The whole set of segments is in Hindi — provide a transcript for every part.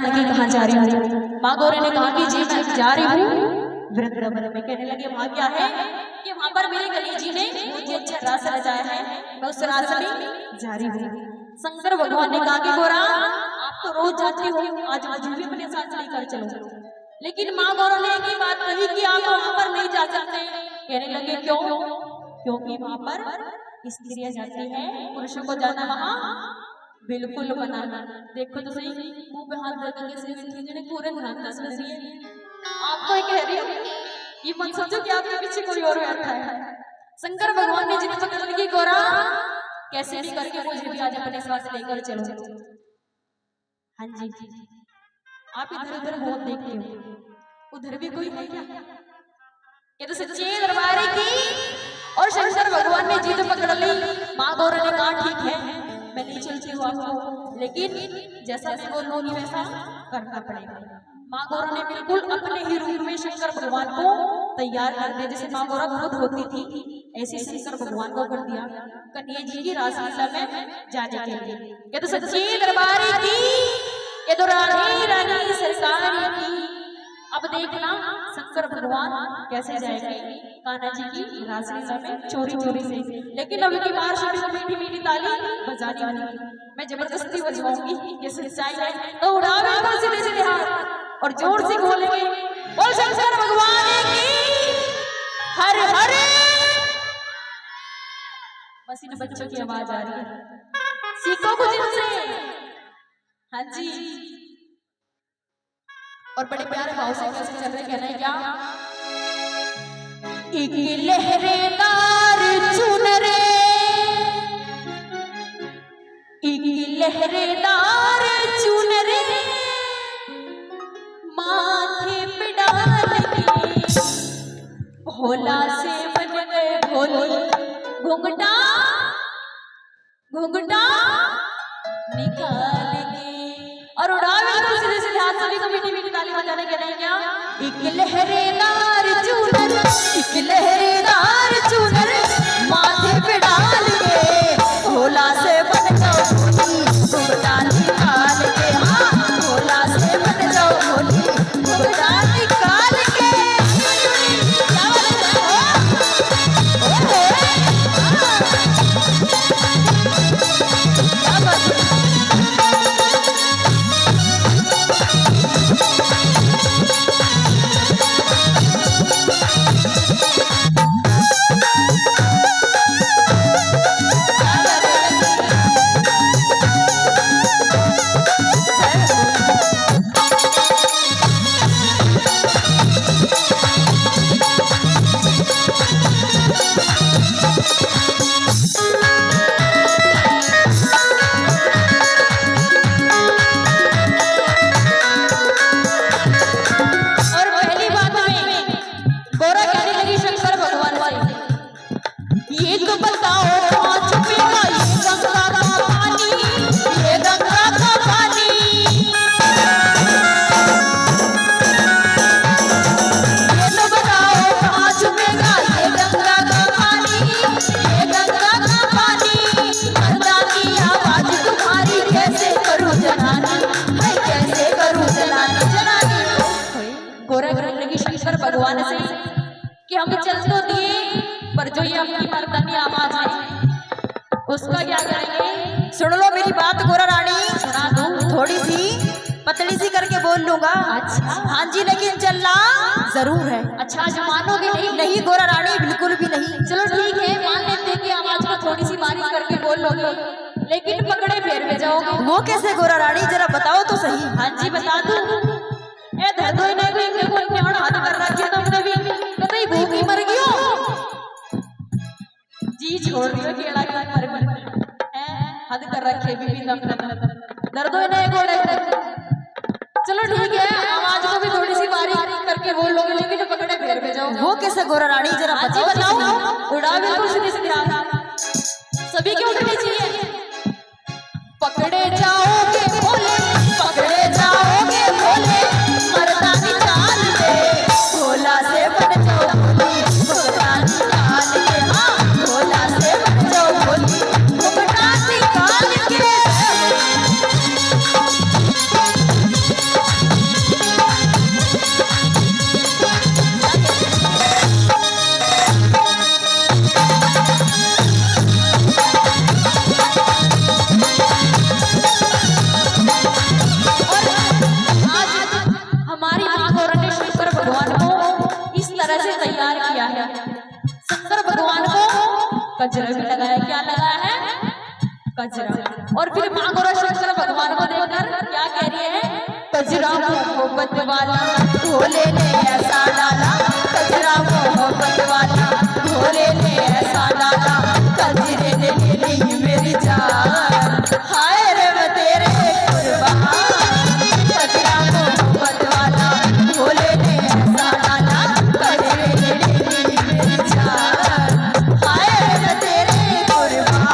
लड़की कहाँ जा रही हूँ? माँ गौरी ने कहा कि जी मैं जा रही हूँ वृंदावन में। कहने लगे वहाँ क्या है कि वहाँ पर मेरे गली जी ने मुझे अच्छा रास रचाया है, मैं उस रास में जा रही हूँ। शंकर भगवान ने कहा कि गौरा आप तो रोज जाते हो, आज मुझे भी अपने साथ लेकर चलो। लेकिन माँ गौरा ने एक ही बात कही कि आप वहाँ पर नहीं जा सकते। कहने लगे क्यों? क्योंकि वहाँ पर स्त्रियां जाती हैं, पुरुषों को जाना वहाँ बिल्कुल बनाना। देखो तो सही, मुंह पे हाथ रख के पूरे ध्यान से सुन रही है। आपको ये कह रही हूँ, ये मत सोचो कि आपके पीछे कोई और बैठा है। शंकर भगवान ने जिन्हें पकड़ ली, गौरा कैसे भी करके मुझे भी आज अपने साथ लेकर चलो। हाँ जी, आप इधर उधर बहुत देखते हो, उधर भी कोई है क्या? ये तो सच्ची दरबारी की। और शंकर भगवान ने जिद पकड़ ली। माँ गौरा ने कहा ठीक है मैं नहीं चलती हूँ आपको, लेकिन जैसा मैं बोलूंगी वैसा करना पड़ेगा। माँ गौरा ने बिल्कुल अपने ही रूप में शंकर भगवान को तैयार कर दिया। जैसे माँ गौरा खुद होती थी ऐसे शंकर भगवान को कर दिया कन्हैया जी की रासलीला में जाने के लिए। ये तो सच्ची दरबारी की, ये तो रानी रानी सरकारी की। अब देखना शंकर भगवान कैसे जाएंगे कान्हा जी की रासलीला में चोरी चोरी से। लेकिन अभी की बार सभी को मीठी मीठी ताली बजानी होगी, मैं जबरदस्ती बजवाऊंगी। ये सच्चाई है तो उड़ावे तो सीधे सीधे हाथ और जोर से बोलेंगे बोल शंकर भगवान की हर हर। बस इन बच्चों की आवाज आ रही है, सीखो कुछ इनसे। हाँ जी, और बड़े प्यारे भाव से कैसे चल रहे, कहना है क्या? एक लहरेदार चुनरे, एक लहरेदार चुनरे माथे पे डाल के भोला से बन गए भोली। घुंघटा घुंघटा निकाल के और उड़ावे तो सीधे सीधे हाथ सभी को मीठी मीठी ताली बजाने के नहीं क्या? एक लहरेदार चूनर, एक लहरेदार चूनर माथे पे डाल के भोला से बन जाओ भोली। घुंघटा निकाल के, हाँ भोला से बन जाओ भोली। घुंघटा निकाल के क्या भगवान से कि हमें चल तो दिए, पर जो ये अपनी मर्दानी आवाज है उसका क्या करेंगे? सुन लो मेरी बात गोरा रानी, सुना दूं थोड़ी सी पतली सी करके बोल लूंगा। अच्छा हाँ जी, लेकिन चलना जरूर है। अच्छा आज मानोगे नहीं? नहीं गोरा रानी बिल्कुल भी नहीं। चलो ठीक है मान लेते कि आवाज को थोड़ी सी बारीक करके बोल लोगे, लेकिन पकड़े फेर में जाओगे। वो कैसे गोरा रानी जरा बताओ तो सही। हाँ जी बता दूं। ए धरदो ने कोई न्याण हाथ कर रखी तुमने भी कतई भूखी मर गई हो जी, छोड़ दियो केड़ा के मर गई हद कर रखे बीबी दम दर्दो ने गोड़े। चलो ठीक है आवाज को भी थोड़ी सी बारीक करके बोल लोगे, लेकिन पकड़े फेर में जाओ। वो कैसे गोरा रानी जरा बताओ। उड़ा बिल्कुल सीधे सीधे सभी की उठनी चाहिए। पकड़े जाओगे भोले, पकड़े जाओगे भोले, मर्दानी चाल दे भोला से बन जाओ भोली। घुंघटा निकाल के, हाँ भोला से बन जाओ भोली। घुंघटा निकाल के कजरा भी लगाया। क्या लगाया है? कजरा। और फिर माँ गौरा शंकर भगवान को देखकर क्या कह रही है? कजरा मोहब्बत वाला भोले ने ऐसा डाला, कजरा मोहब्बत वाला भोले ने ऐसा डाला, कजरे ने ले ली मेरी जान, हाय रे मैं तेरे कुर्बान। कजरा मोहब्बत वाला भोले ने ऐसा डाला, कजरे ने ले ली मेरी जान, हाय रे मैं तेरे कुर्बान।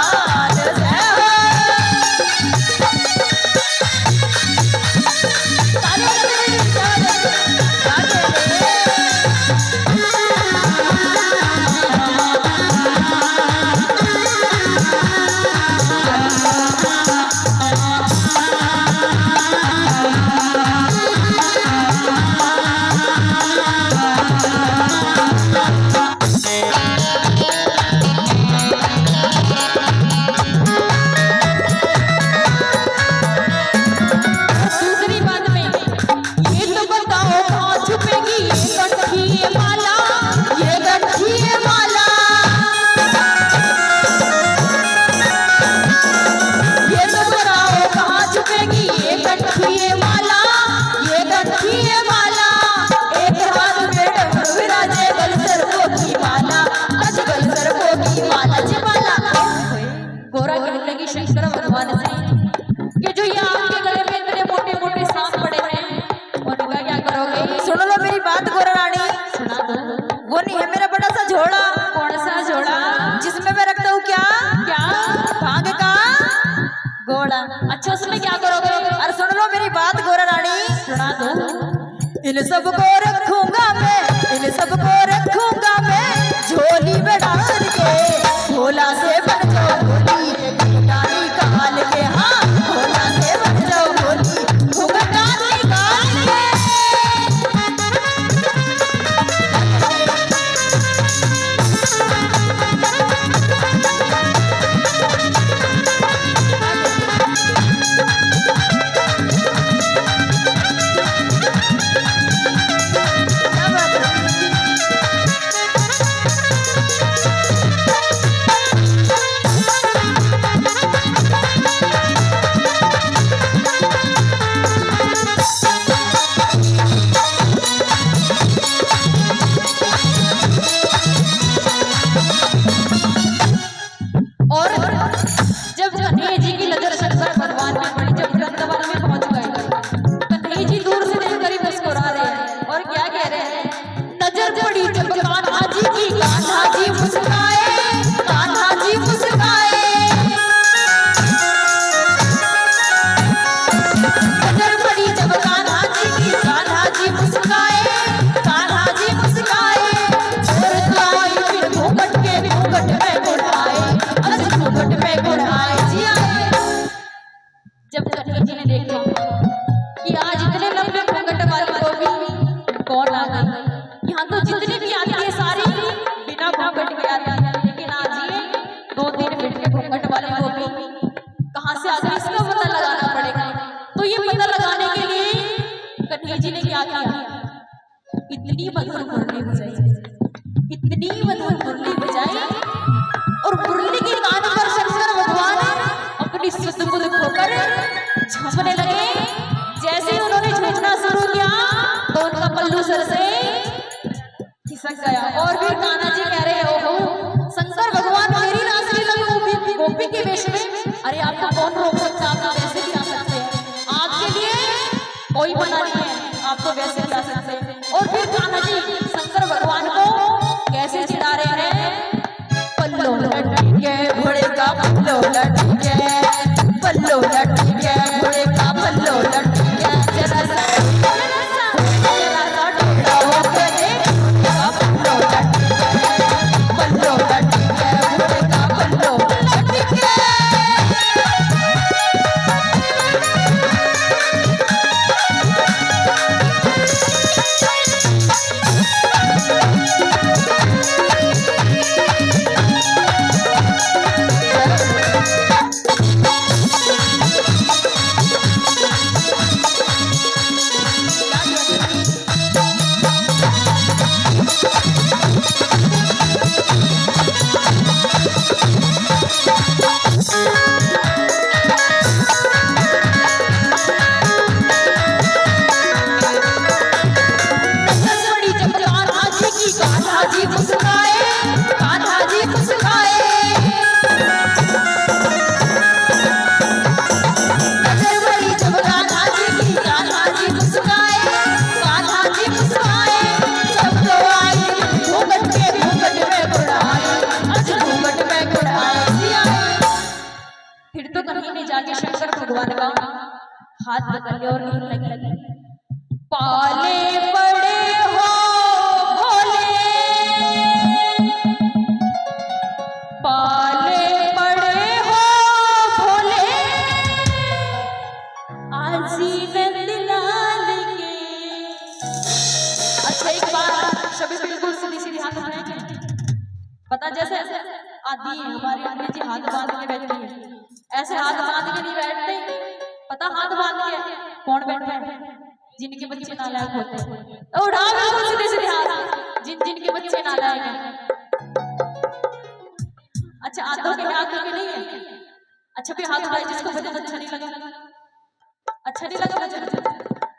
शंकर भगवान से कि जो ये आपके गले में इतने मोटे मोटे सांप पड़े हैं, उनका क्या करोगे? सुन लो मेरी बात गोरा रानी। सुना दो। वो नहीं है मेरा बड़ा सा झोला। कौन सा झोला? जिसमें मैं रखता हूँ क्या क्या? भांग का घोड़ा। अच्छा, उसमें क्या करोगे? अरे सुन लो मेरी बात गोरा रानी। सुना दो। इन सबको रखूंगा मैं, इन सबको रखूंगा मैं झोली में डाल के, भोला से बन जाओ भोली डाली काल के। हाँ, भोला से बन जाओ भोली डाली काल के। और जब कन्हैया जी की नजर शंकर भगवान पे पड़ी, जब वृंदावन में पहुंच गए, कन्हैया जी दूर से देखकर ही मुस्कुरा रहे हैं और क्या कह रहे हैं? नजर पड़ी जब कान्हा जी की, कान्हा जी मुस्कुराए, कान्हा जी मुस्कुराए। नजर पड़ी जब कान्हा जी की, कान्हा जी मुस्कुराए, कान्हा जी मुस्कुराए। और फिर घूंघट के घूंघट में बुलाए, घूंघट में बुलाए जी आए। जब कन्हैया जी ने देखा कि आज इतने लंबे घूंघट वाली गोपी कौन आ गई, यहाँ तो जितनी भी आती है सारी बिना घूंघट के आती है, लेकिन आज ये 2-3 मिनट के घूंघट वाली गोपी कहाँ से आ गई, इसका पता लगाना पड़ेगा। तो ये पता लगाने के लिए कन्हैया जी ने क्या किया? इतनी मधुर मुरली बजाई, इतनी मधुर मुरली बजाई, और मुरली के गान पर शंकर भगवान अपनी सुध बुध खोकर झूमने लगे। जैसे ही उन्होंने झूमना शुरू किया तो उनका पल्लू सर से खिसक गया। और भी कान्हा जी कह रहे हो शंकर भगवान मेरी रासलीला में गोपी के वेश में, अरे आपको कौन रोक सकता है? आप वैसे भी आ सकते हैं, आपके लिए कोई मना नहीं है, आप तो वैसे भी आ सकते हैं। और फिर कान्हा जी शंकर भगवान को कैसे चिढ़ा रहे हैं? पल्लो लटके घोड़े का पल्लो लटके, पल्लो लटके घोड़े का पल्लो लटके, जरा सा टेढ़ा होके देख, पल्लो लटके, पल्लो लटके घोड़े का पल्लो लटके। पाले पड़े हो भोले, पाले पड़े हो भोले, आजी नंदलाल के। अच्छा एक बार सभी बिल्कुल सीधी सीधी हाथ उठाएंगे। पता जैसे आदि हमारी आदि जी हाथ बांध के बैठी है, ऐसे हाथ बांध के नहीं बैठते। पता हाथ बांध के कौन बैठा है? जिनके बच्चे नालायक होते हैं। तो उठा बिल्कुल सीधे सीधे हाथ जिनके बच्चे नालायक हैं। अच्छा आधों के नहीं है। अच्छा फिर हाथ उठाए जिसको भजन अच्छा नहीं लगा। अच्छा नहीं लगा भजन,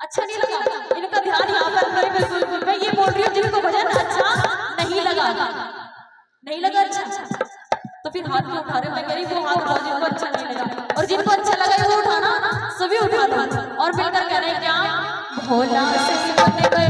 अच्छा नहीं लगा। इनका ध्यान यहाँ पर नहीं। बिल्कुल मैं ये बोल रही हूँ जिनको भजन अच्छा नहीं लगा, नहीं लगा अच्छा, तो फिर हाथ क्यों उठा रहे? मैं कह रही वो हाथ उठाओ जिनको अच्छा नहीं लगा, और जिनको अच्छा लगा वो उठाना, सभी उठा लो और मिलकर कह रहे हैं क्या? भोला से बन गए